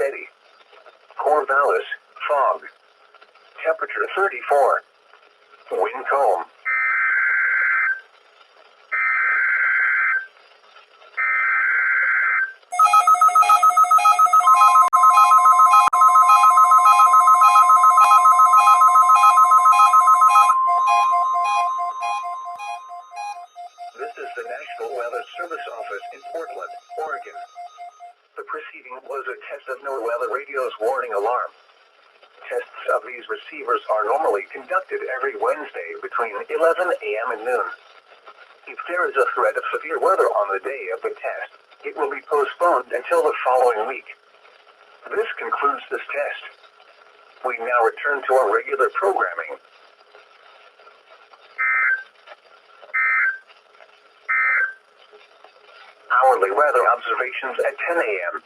steady. Corvallis, fog. Temperature 34. Wind calm. This is the National Weather Service office in Portland, Oregon. The preceding was a test of NOAA radio's warning alarm. Tests of these receivers are normally conducted every Wednesday between 11 a.m. and noon. If there is a threat of severe weather on the day of the test, it will be postponed until the following week. This concludes this test. We now return to our regular programming. Hourly weather observations at 10 a.m.